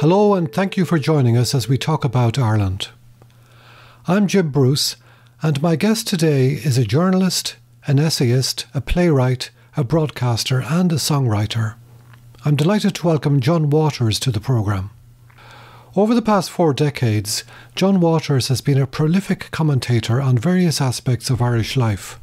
Hello and thank you for joining us as we talk about Ireland. I'm Jim Bruce and my guest today is a journalist, an essayist, a playwright, a broadcaster and a songwriter. I'm delighted to welcome John Waters to the programme. Over the past 4 decades, John Waters has been a prolific commentator on various aspects of Irish life.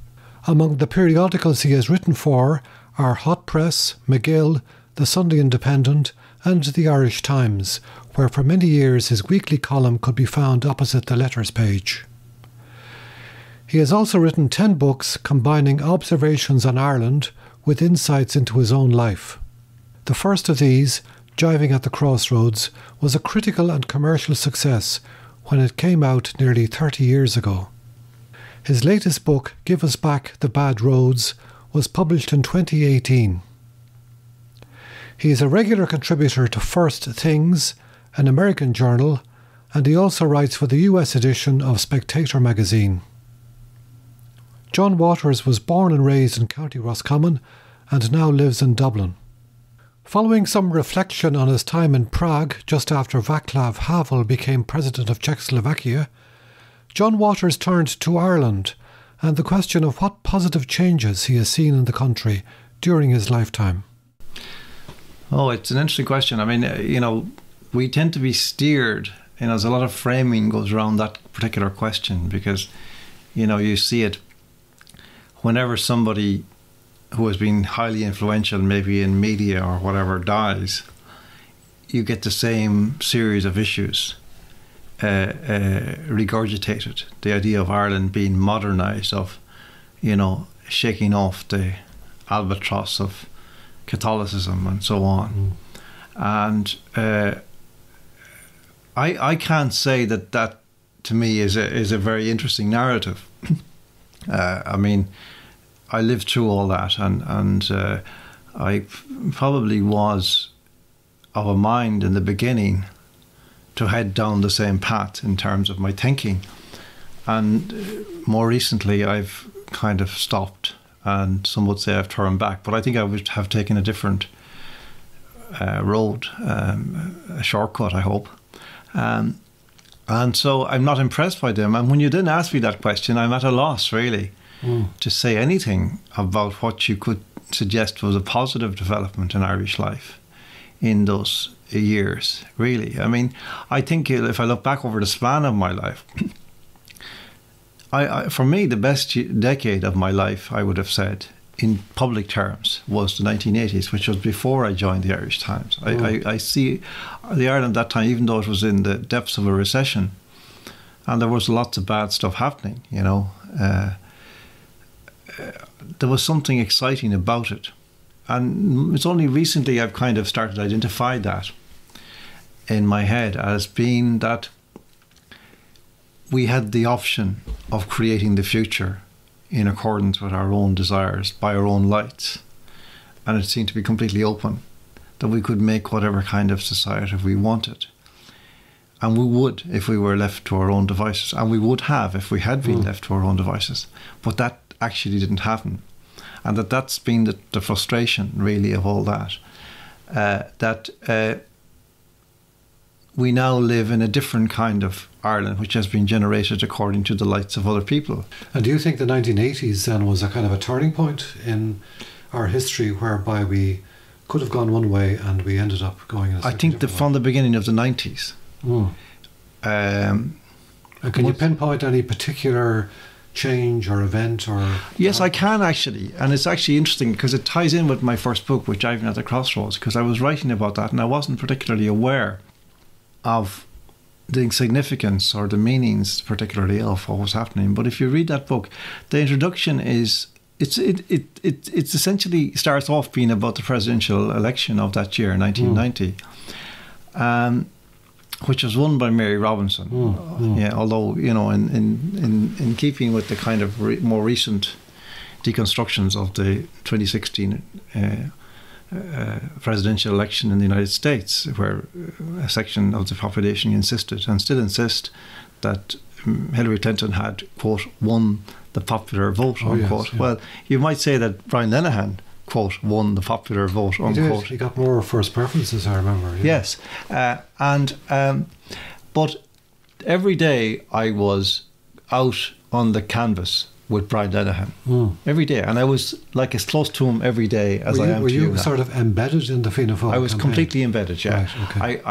Among the periodicals he has written for are Hot Press, McGill, The Sunday Independent and The Irish Times, where for many years his weekly column could be found opposite the letters page. He has also written 10 books combining observations on Ireland with insights into his own life. The first of these, Jiving at the Crossroads, was a critical and commercial success when it came out nearly 30 years ago. His latest book, Give Us Back the Bad Roads, was published in 2018. He is a regular contributor to First Things, an American journal, and he also writes for the US edition of Spectator magazine. John Waters was born and raised in County Roscommon and now lives in Dublin. Following some reflection on his time in Prague just after Václav Havel became president of Czechoslovakia, John Waters turned to Ireland and the question of what positive changes he has seen in the country during his lifetime. Oh, it's an interesting question. I mean, we tend to be steered, there's a lot of framing goes around that particular question because, you see it whenever somebody who has been highly influential, maybe in media or whatever, dies, you get the same series of issues regurgitated. The idea of Ireland being modernised, of, shaking off the albatross of Catholicism and so on. And I can't say that to me is a very interesting narrative. I lived through all that and I probably was of a mind in the beginning to head down the same path in terms of my thinking. And more recently I've kind of stopped, and some would say I've turned back, but I think I would have taken a different road, a shortcut, I hope. And so I'm not impressed by them. And when you didn't ask me that question, I'm at a loss, really, to say anything about what you could suggest was a positive development in Irish life in those years, really. I think if I look back over the span of my life, for me, the best decade of my life, I would have said, in public terms, was the 1980s, which was before I joined the Irish Times. I see the Ireland at that time, even though it was in the depths of a recession, and there was lots of bad stuff happening, there was something exciting about it. And it's only recently I've kind of started to identify that in my head as being that we had the option of creating the future in accordance with our own desires, by our own lights. And it seemed to be completely open, that we could make whatever kind of society we wanted. And we would if we were left to our own devices. And we would have if we had been left to our own devices. But that actually didn't happen. And that's been the frustration, really, of all that. We now live in a different kind of Ireland, which has been generated according to the lights of other people. And do you think the 1980s then was a kind of a turning point in our history whereby we could have gone one way and we ended up going in a slightly different way? From the beginning of the 90s. And can you pinpoint any particular change or event? Yes, I can actually. And it's actually interesting because it ties in with my first book, which Jiving at the Crossroads, because I was writing about that and I wasn't particularly aware of the significance or the meanings particularly of what was happening. But if you read that book, the introduction is it's essentially starts off being about the presidential election of that year, 1990, which was won by Mary Robinson. Yeah, although in keeping with the kind of more recent deconstructions of the 2016 presidential election in the United States, where a section of the population insisted and still insist that Hillary Clinton had, quote, won the popular vote, unquote. Yes, yeah. Well, you might say that Brian Lenihan, quote, won the popular vote, unquote. He got more first preferences, I remember. Yeah. Yes. But every day I was out on the canvas with Brian Lenihan. Every day. And I was like as close to him every day as I am to you. Were you sort of embedded in the Fianna Fáil I was campaign? completely embedded, yeah. Right, okay.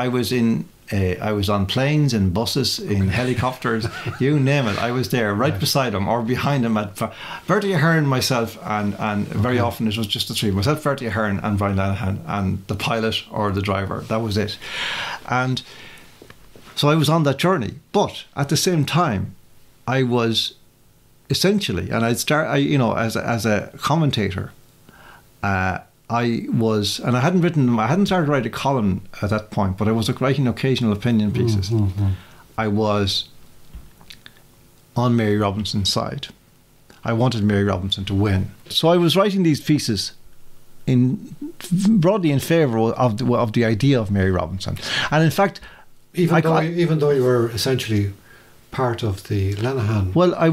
I was on planes, in buses, in helicopters, you name it. I was there, right beside him or behind him. Bertie Ahern, myself, and very often it was just the three. Myself, Bertie Ahern, and Brian Lenihan, and the pilot or the driver. That was it. And so I was on that journey. But at the same time, I was essentially, and as a commentator, I was, and I hadn't started to write a column at that point, but I was writing occasional opinion pieces. I was on Mary Robinson's side. I wanted Mary Robinson to win. So I was writing these pieces broadly in favour of the idea of Mary Robinson. And in fact, even though you were essentially part of the Lenihan. Well, I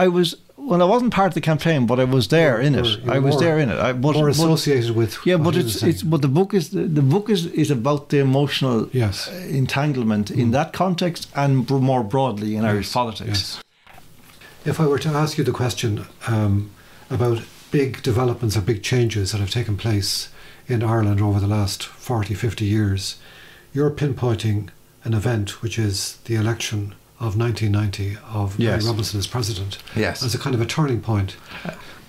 was. Well, I wasn't part of the campaign, but I was there in it. I was there in it. More associated with. Yeah, but but the book is about the emotional entanglement in that context and more broadly in Irish politics. Yes. If I were to ask you the question about big developments or big changes that have taken place in Ireland over the last 40, 50 years, you're pinpointing an event which is the election of 1990 of Mary Robinson as president, as a kind of a turning point,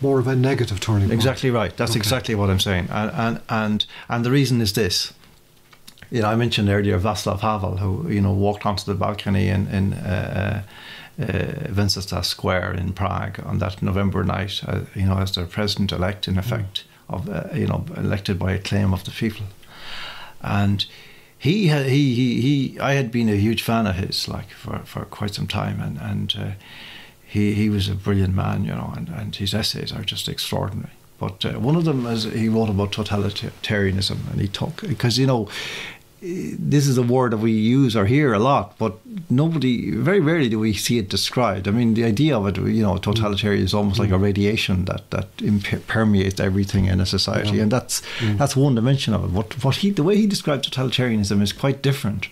more of a negative turning point. Exactly right. That's exactly what I'm saying. And the reason is this. I mentioned earlier Václav Havel, who walked onto the balcony in Wenceslas Square in Prague on that November night, as their president-elect, in effect, elected by acclaim of the people, and. I had been a huge fan of his, for quite some time, and he was a brilliant man, and his essays are just extraordinary. But one of them is he wrote about totalitarianism, and he talked because this is a word that we use or hear a lot, but very rarely do we see it described. I mean, the idea of it, totalitarian is almost like a radiation that permeates everything in a society, and that's one dimension of it. But the way he describes totalitarianism is quite different,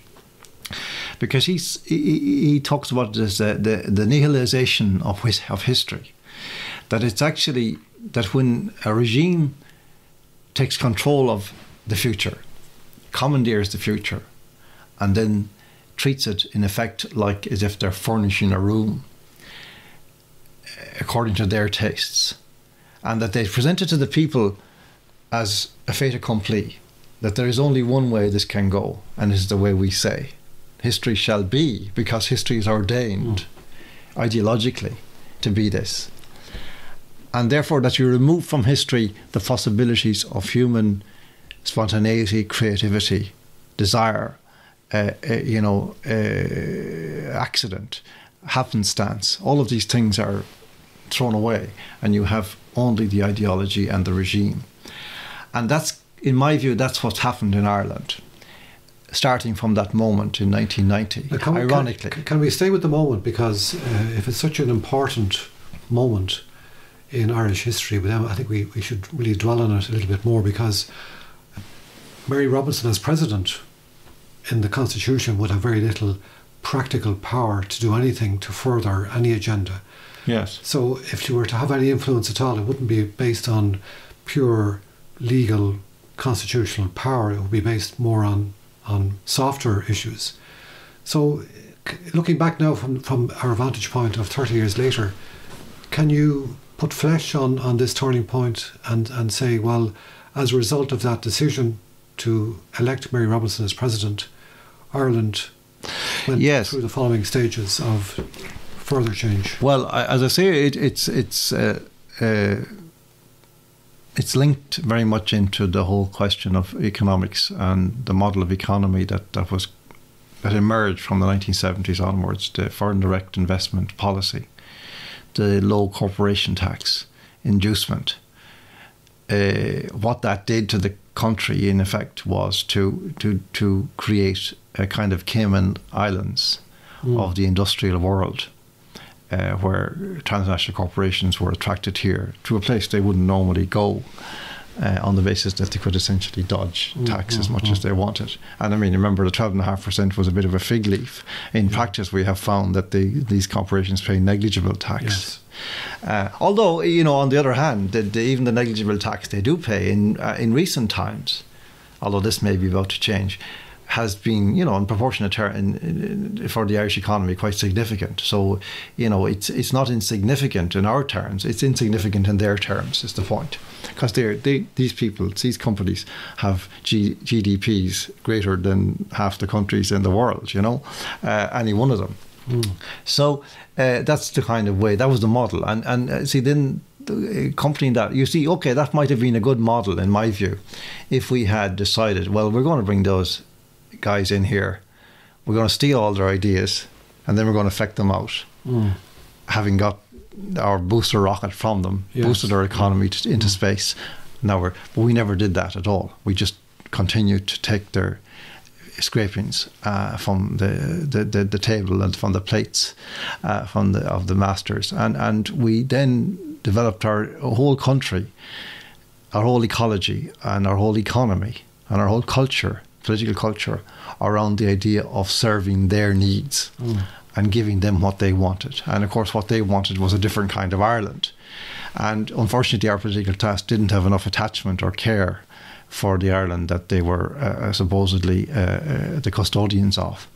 because he talks about it as the nihilization of history. That it's actually that when a regime takes control of the future, commandeers the future, and then treats it in effect like as if they're furnishing a room according to their tastes, and that they present it to the people as a fait accompli, that there is only one way this can go, and this is the way we say history shall be, because history is ordained ideologically to be this, and therefore that you remove from history the possibilities of human spontaneity, creativity, desire, accident, happenstance. All of these things are thrown away, and you have only the ideology and the regime. And that's, in my view, that's what's happened in Ireland, starting from that moment in 1990. Ironically, can we stay with the moment, because if it's such an important moment in Irish history, but I think we should really dwell on it a little bit more, because Mary Robinson as president in the Constitution would have very little practical power to do anything to further any agenda. Yes. So if she were to have any influence at all, it wouldn't be based on pure legal constitutional power. It would be based more on softer issues. So looking back now from our vantage point of 30 years later, can you put flesh on this turning point and say, well, as a result of that decision to elect Mary Robinson as president, Ireland went through the following stages of further change? Well, as I say, it's linked very much into the whole question of economics and the model of economy that emerged from the 1970s onwards, the foreign direct investment policy, the low corporation tax inducement. What that did to the country, in effect, was to create a kind of Cayman Islands of the industrial world, where transnational corporations were attracted here to a place they wouldn't normally go. On the basis that they could essentially dodge tax as much as they wanted. And I mean, remember, the 12.5% was a bit of a fig leaf. In practice, we have found that these corporations pay negligible tax. Yes. Although, on the other hand, even the negligible tax they do pay in recent times, although this may be about to change, has been, in proportionate for the Irish economy, quite significant. So, it's not insignificant in our terms. It's insignificant in their terms, is the point. Because these companies have GDPs greater than half the countries in the world, any one of them. So that's the kind of way, that was the model. And see, then accompanying that, you see, okay, that might have been a good model, in my view, if we had decided, well, we're going to bring those guys in here, we're going to steal all their ideas, and then we're going to effect them out, having got our booster rocket from them, boosted our economy into space. But we never did that at all. We just continued to take their scrapings from the table and from the plates of the masters, and we then developed our whole country, our whole ecology, and our whole economy, and our whole culture, political culture, around the idea of serving their needs and giving them what they wanted. And of course, what they wanted was a different kind of Ireland. And unfortunately, our political class didn't have enough attachment or care for the Ireland that they were supposedly the custodians of,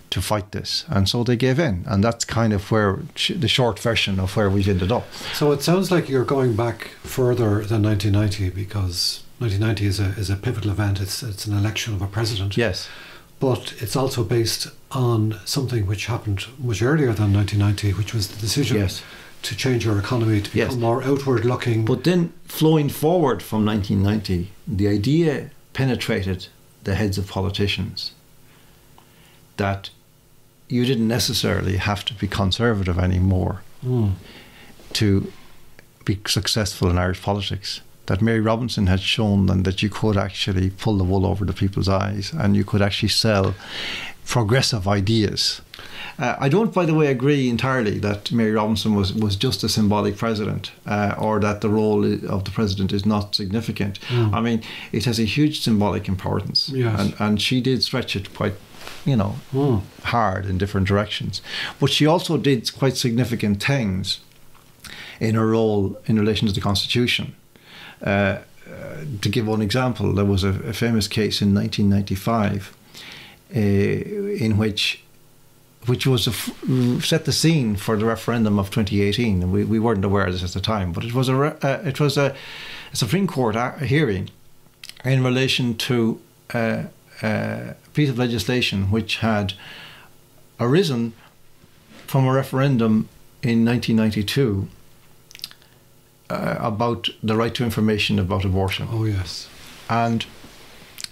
to fight this. And so they gave in. And that's kind of where the short version of where we've ended up. So it sounds like you're going back further than 1990, because 1990 is a pivotal event. It's an election of a president. Yes. But it's also based on something which happened much earlier than 1990, which was the decision to change our economy to become more outward looking. But then, flowing forward from 1990, the idea penetrated the heads of politicians that you didn't necessarily have to be conservative anymore to be successful in Irish politics. That Mary Robinson had shown them that you could actually pull the wool over the people's eyes, and you could actually sell progressive ideas. I don't, by the way, agree entirely that Mary Robinson was just a symbolic president, or that the role of the president is not significant. I mean, it has a huge symbolic importance, and she did stretch it quite, hard in different directions. But she also did quite significant things in her role in relation to the Constitution. To give one example, there was a famous case in 1995 in which was set the scene for the referendum of 2018, and we weren't aware of this at the time, but it was a Supreme Court hearing in relation to a piece of legislation which had arisen from a referendum in 1992 about the right to information about abortion. Oh, yes. And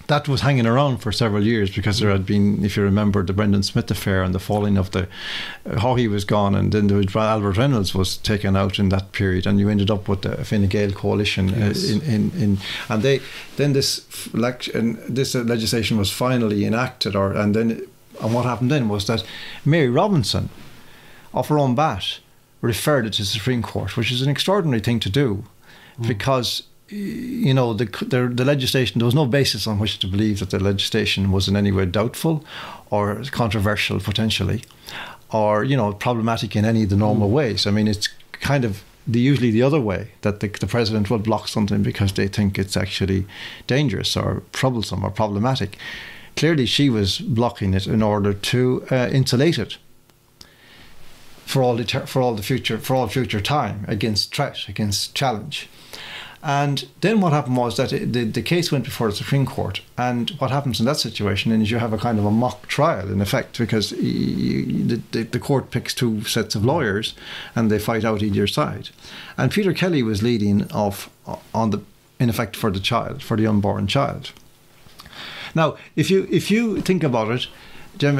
that was hanging around for several years because there had been, if you remember, the Brendan Smith affair and the falling of how he was gone, and then Albert Reynolds was taken out in that period, and you ended up with the Fine Gael coalition. And this legislation was finally enacted, and what happened then was that Mary Robinson, of her own bat, referred it to the Supreme Court, which is an extraordinary thing to do, because the legislation, there was no basis on which to believe that the legislation was in any way doubtful or controversial potentially, or problematic in any of the normal ways. I mean, it's kind of usually the other way, that the president will block something because they think it's actually dangerous or troublesome or problematic. Clearly, she was blocking it in order to insulate it for all future time against threat, against challenge. And then what happened was that the case went before the Supreme Court, and what happens in that situation is you have a kind of a mock trial, in effect, because the court picks two sets of lawyers and they fight out either side. And Peter Kelly was leading off in effect for the unborn child. Now, if you think about it, Jim,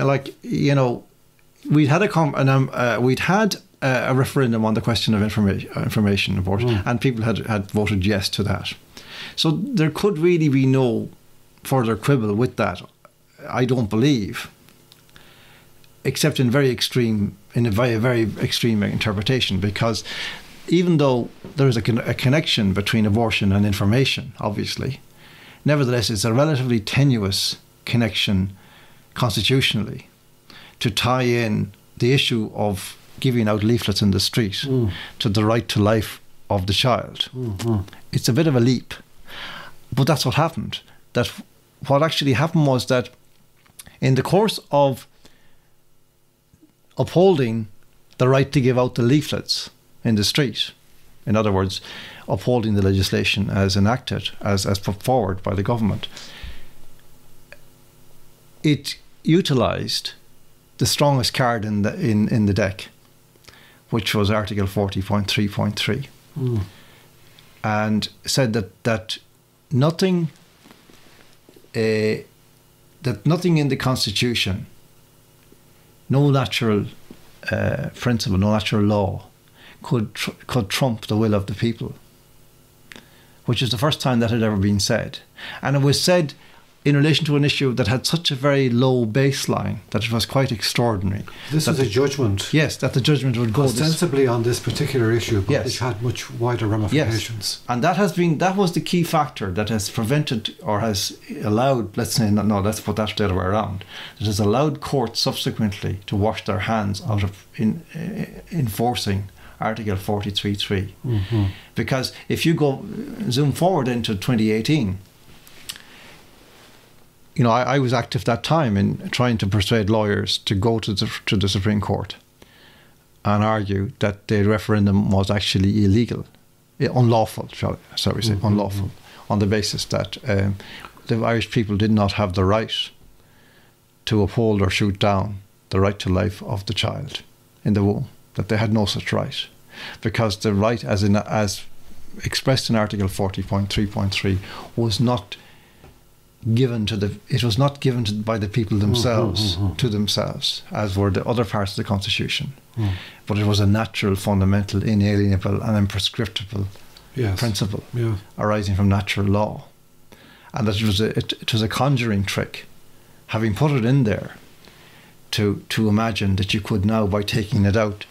we'd had a referendum on the question of information abortion, and people had voted yes to that. So there could really be no further quibble with that, I don't believe. except in a very very extreme interpretation, because even though there is a connection between abortion and information, obviously, nevertheless it's a relatively tenuous connection constitutionally to tie in the issue of giving out leaflets in the street to the right to life of the child. It's a bit of a leap, but that's what happened. That what actually happened was that in the course of upholding the right to give out the leaflets in the street, in other words, upholding the legislation as enacted, as put forward by the government, it utilised the strongest card in the deck, which was Article 40.3.3, and said that nothing in the Constitution, no natural principle, no natural law, could trump the will of the people, which is the first time that had ever been said. And it was said in relation to an issue that had such a very low baseline that it was quite extraordinary. This is a judgment. Yes, that the judgment would go ostensibly on this particular issue, but yes, which had much wider ramifications. Yes. And that was the key factor that has prevented or has allowed, let's put that the other way around, it has allowed courts subsequently to wash their hands out of enforcing Article 43.3. Because if you zoom forward into 2018, I was active that time in trying to persuade lawyers to go to the Supreme Court and argue that the referendum was actually illegal, unlawful, shall we say, unlawful, on the basis that the Irish people did not have the right to uphold or shoot down the right to life of the child in the womb, that they had no such right, because the right, as expressed in Article 40.3.3, was not given by the people themselves to themselves, as were the other parts of the Constitution, but it was a natural, fundamental, inalienable and imprescriptible principle arising from natural law, and that it was a conjuring trick, having put it in there to imagine that you could now, by taking it out,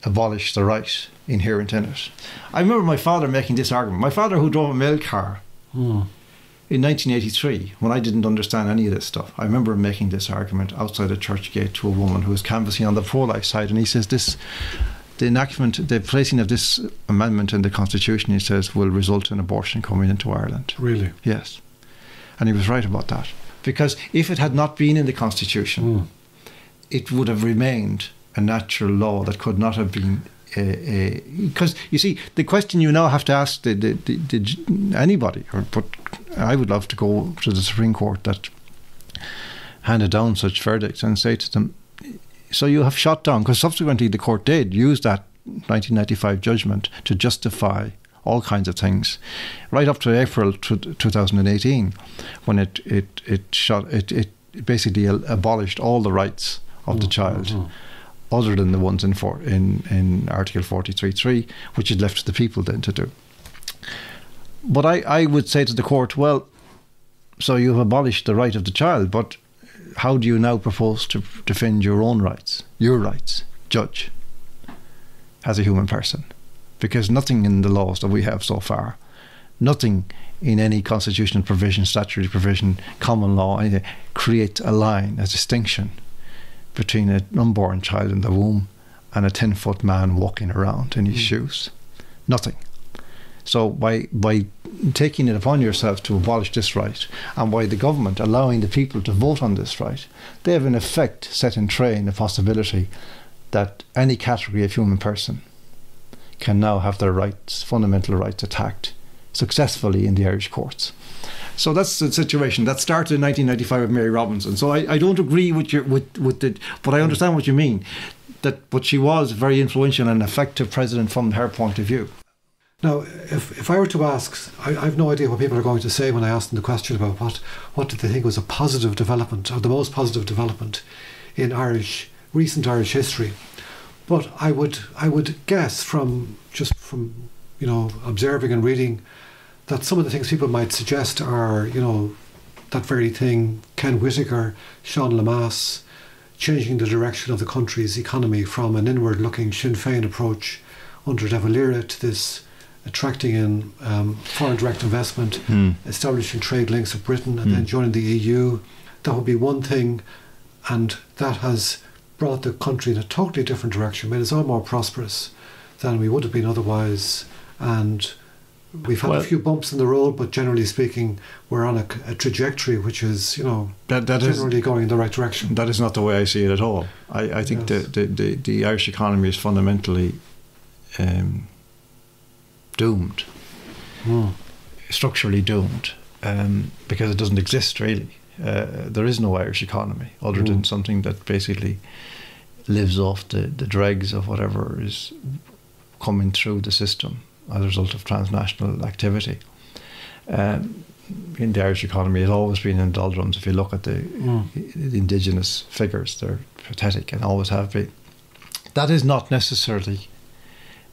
abolish the right inherent in it. I remember my father making this argument. My father, who drove a mail car in 1983, when I didn't understand any of this stuff, I remember him making this argument outside a church gate to a woman who was canvassing on the pro-life side, and he says the placing of this amendment in the Constitution, he says, will result in abortion coming into Ireland. Really? Yes. And he was right about that. Because if it had not been in the Constitution, it would have remained a natural law that could not have been because you see, the question you now have to ask anybody, but I would love to go to the Supreme Court that handed down such verdicts and say to them, so you have shot down, because subsequently the court did use that 1995 judgment to justify all kinds of things, right up to April 2018, when it basically abolished all the rights of the child, other than the ones in Article 43.3, which is left to the people then to do. But I would say to the court, well, so you've abolished the right of the child, but how do you now propose to defend your own rights, judge, as a human person? Because nothing in the laws that we have so far, nothing in any constitutional provision, statutory provision, common law, anything, creates a line, a distinction between an unborn child in the womb and a 10-foot man walking around in his shoes. Nothing. So by taking it upon yourself to abolish this right, and by the government allowing the people to vote on this right, they have in effect set in train the possibility that any category of human person can now have their rights, fundamental rights, attacked successfully in the Irish courts. So that's the situation that started in 1995 with Mary Robinson. So I don't agree with but I understand what you mean. But she was very influential and effective president from her point of view. Now, if I were to ask, I have no idea what people are going to say when I ask them the question about what did they think was a positive development, or the most positive development in recent Irish history. But I would guess from observing and reading that some of the things people might suggest are, that very thing, Ken Whittaker, Sean Lemass, changing the direction of the country's economy from an inward-looking Sinn Féin approach under De Valera to this attracting in foreign direct investment, establishing trade links with Britain, and then joining the EU. That would be one thing, and that has brought the country in a totally different direction, made us all more prosperous than we would have been otherwise. And we've had a few bumps in the road, but generally speaking, we're on a trajectory which is, that generally going in the right direction. That is not the way I see it at all. I think the Irish economy is fundamentally doomed, structurally doomed, because it doesn't exist really. There is no Irish economy other than something that basically lives off the dregs of whatever is coming through the system as a result of transnational activity. In the Irish economy, it's always been in doldrums. If you look at the indigenous figures, they're pathetic and always have been. That is not necessarily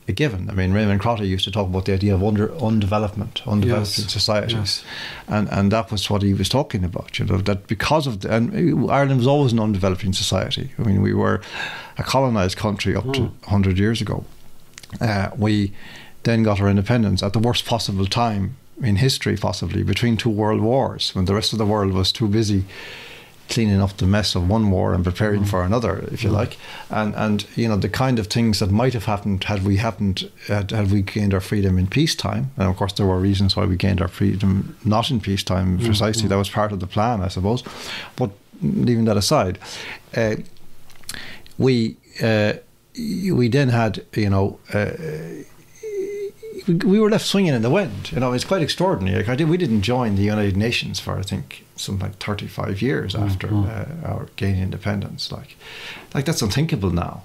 a given. I mean, Raymond Crotty used to talk about the idea of undevelopment societies, yes. And that was what he was talking about. That because of and Ireland was always an undeveloping society. I mean, we were a colonised country up to 100 years ago. We then got our independence at the worst possible time in history, possibly between two world wars, when the rest of the world was too busy cleaning up the mess of one war and preparing for another, if you like, and the kind of things that might have happened had we gained our freedom in peacetime. And of course there were reasons why we gained our freedom not in peacetime precisely. That was part of the plan, I suppose. But leaving that aside, we then had we were left swinging in the wind. It's quite extraordinary. We didn't join the United Nations for, I think, something like 35 years after our gaining independence. Like that's unthinkable now,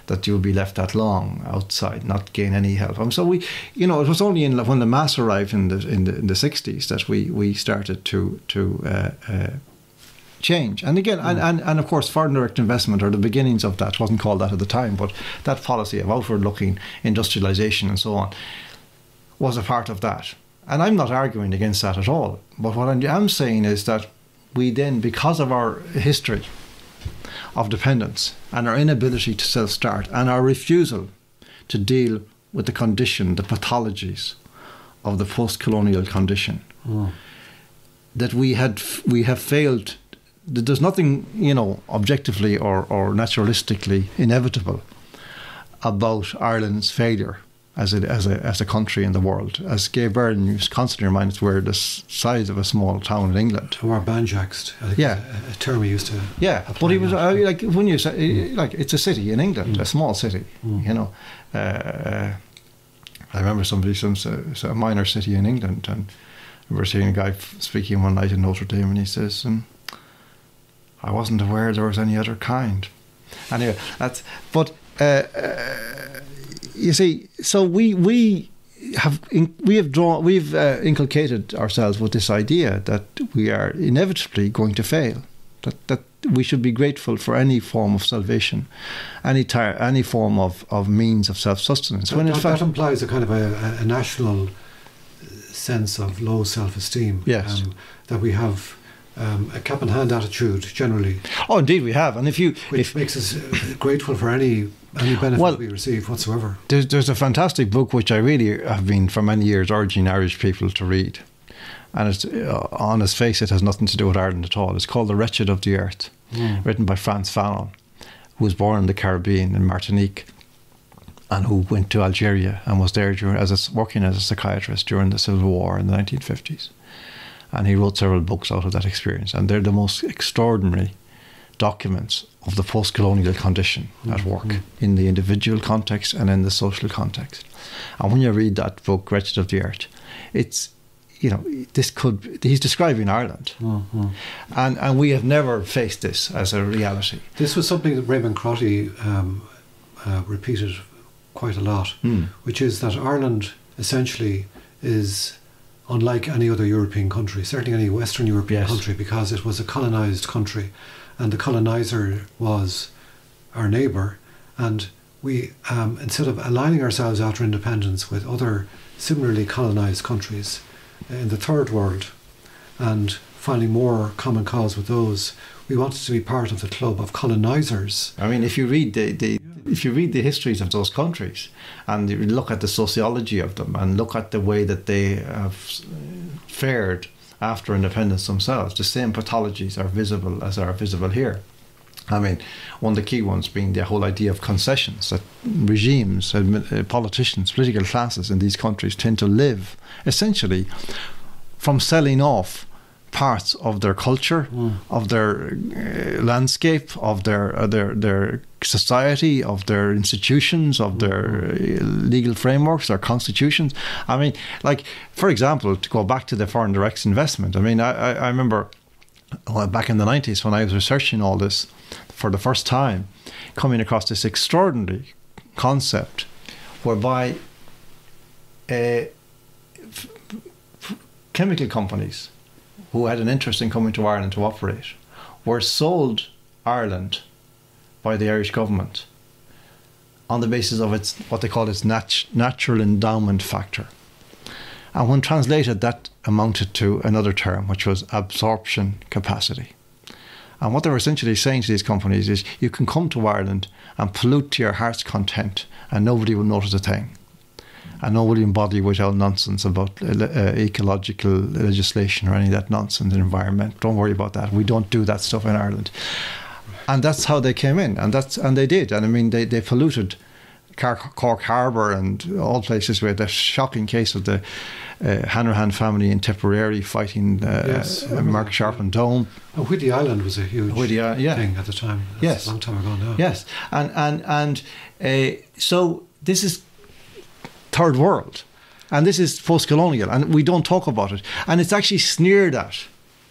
that you'll be left that long outside, not gain any help. So we, it was only when Lemass arrived in the 60s that we started to change. And again, and of course, foreign direct investment, or the beginnings of that, wasn't called that at the time, but that policy of outward-looking industrialisation and so on was a part of that. And I'm not arguing against that at all. But what I am saying is that we then, because of our history of dependence and our inability to self-start and our refusal to deal with the condition, the pathologies of the post-colonial condition, that we have failed. There's nothing, objectively or naturalistically inevitable about Ireland's failure as a country in the world. As Gay Byrne used constantly remind us, we're the size of a small town in England. We're banjaxed. I think a term we used to. Yeah, but he was like, when you say, like, it's a city in England, a small city. I remember somebody said a minor city in England, and we were seeing a guy speaking one night in Notre Dame, and he says, I wasn't aware there was any other kind. Anyway, you see, so we've inculcated ourselves with this idea that we are inevitably going to fail. That we should be grateful for any form of salvation, any form of means of self-sustenance. That implies a kind of a national sense of low self-esteem. Yes, that we have. A cap in hand attitude generally. Oh, indeed we have, and which makes us grateful for any benefit we receive whatsoever. There's a fantastic book which I really have been for many years urging Irish people to read, and it's on its face it has nothing to do with Ireland at all. It's called The Wretched of the Earth, written by Frantz Fanon, who was born in the Caribbean in Martinique, and who went to Algeria and was there working as a psychiatrist during the Civil War in the 1950s. And he wrote several books out of that experience. And they're the most extraordinary documents of the post-colonial condition at work in the individual context and in the social context. And when you read that book, Wretched of the Earth, it's, he's describing Ireland. And we have never faced this as a reality. This was something that Raymond Crotty repeated quite a lot, which is that Ireland essentially is unlike any other European country, certainly any Western European country, because it was a colonised country, and the coloniser was our neighbour, and we, instead of aligning ourselves after independence with other similarly colonised countries in the third world, and finding more common cause with those. We wanted to be part of the club of colonizers. I mean, if you read the histories of those countries and you look at the sociology of them and look at the way that they have fared after independence themselves, the same pathologies are visible here. I mean, one of the key ones being the whole idea of concessions, that regimes, politicians, political classes in these countries tend to live essentially from selling off parts of their culture, of their landscape, of their society, of their institutions, of their legal frameworks, their constitutions. I mean, like, for example, to go back to the foreign direct investment, I mean, I remember back in the 90s when I was researching all this for the first time, coming across this extraordinary concept whereby chemical companies who had an interest in coming to Ireland to operate were sold Ireland by the Irish government on the basis of its, what they call its natural endowment factor. And when translated, that amounted to another term, which was absorption capacity. And what they were essentially saying to these companies is, you can come to Ireland and pollute to your heart's content and nobody will notice a thing. And nobody will bother you with all nonsense about ecological legislation or any of that nonsense in environment. Don't worry about that. We don't do that stuff in Ireland. And that's how they came in. And they did. And I mean, they polluted Cork Harbour and all places where the shocking case of the Hanrahan family in Tipperary fighting Mark Sharp and Dome. And Whiddy Island was a huge thing at the time. That's a long time ago now. Yes. And so this is third world. And this is post-colonial. And we don't talk about it. And it's actually sneered at.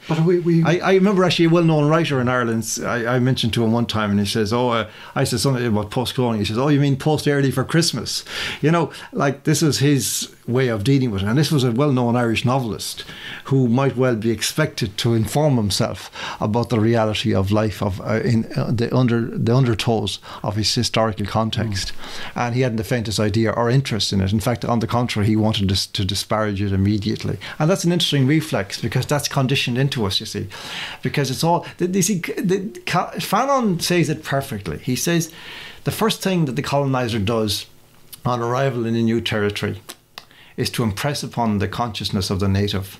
But I remember actually a well-known writer in Ireland, I mentioned to him one time and he says, I said something about post-colonial. He says, you mean post-early for Christmas? You know, like this is his way of dealing with it. And this was a well-known Irish novelist who might well be expected to inform himself about the reality of life in the undertows of his historical context. And he hadn't the faintest idea or interest in it. In fact, on the contrary, he wanted to disparage it immediately. And that's an interesting reflex because that's conditioned into us, you see, because it's all. You see, Fanon says it perfectly. He says the first thing that the colonizer does on arrival in a new territory is to impress upon the consciousness of the native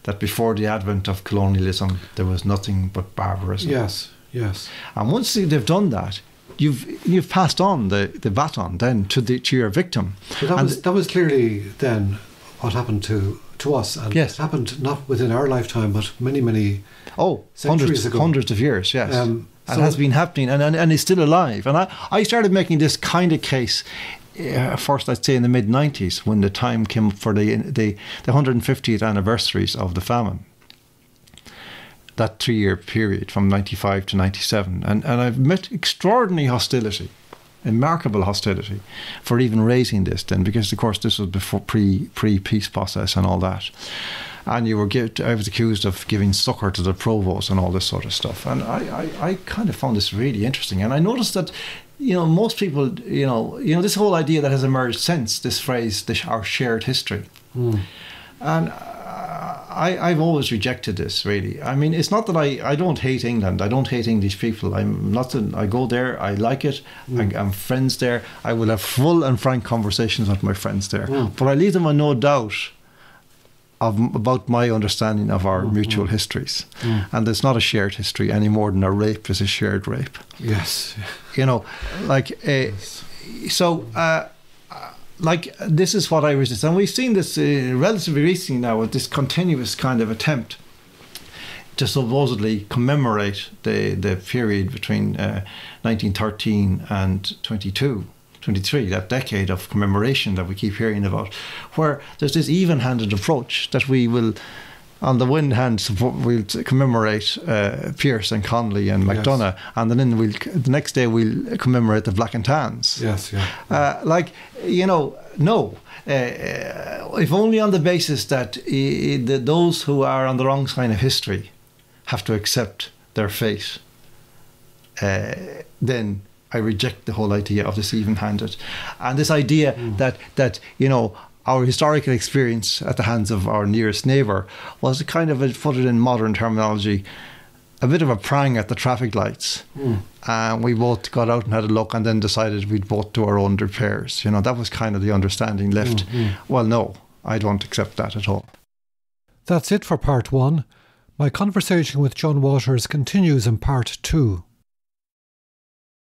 that before the advent of colonialism there was nothing but barbarism. Yes. And once they've done that, you've passed on the baton then to your victim. But that was clearly then what happened to us, and it happened not within our lifetime, but many centuries ago. Hundreds of years, yes. And has been happening, and is still alive. And I started making this kind of case first, I'd say, in the mid-90s, when the time came for the 150th anniversaries of the famine. That 3-year period from 95 to 97. And I've met extraordinary hostility, remarkable hostility for even raising this then, because of course this was before pre-peace process and all that, and I was accused of giving succour to the provost and all this sort of stuff, and I kind of found this really interesting. And I noticed that most people this whole idea that has emerged since, this phrase, our shared history, and I've always rejected this, really. I mean, it's not that I don't hate England. I don't hate English people. I go there. I like it. I'm friends there. I will have full and frank conversations with my friends there. But I leave them on no doubt about my understanding of our mutual histories. And there's not a shared history any more than a rape is a shared rape. Yes. Like this is what I resist, and we've seen this relatively recently now with this continuous kind of attempt to supposedly commemorate the period between 1913 and 23, that decade of commemoration that we keep hearing about, where there's this even-handed approach that we will, on the one hand, we'll commemorate Pearse and Connolly and MacDonagh, and then the next day we'll commemorate the Black and Tans. Yes, yeah. No. If only on the basis that those who are on the wrong side of history have to accept their fate, then I reject the whole idea of this even-handed, and this idea that our historical experience at the hands of our nearest neighbour was a kind of, put it in modern terminology, a bit of a prang at the traffic lights. And we both got out and had a look and then decided we'd both do our own repairs. You know, that was kind of the understanding left. Well, no, I don't accept that at all. That's it for part 1. My conversation with John Waters continues in part 2.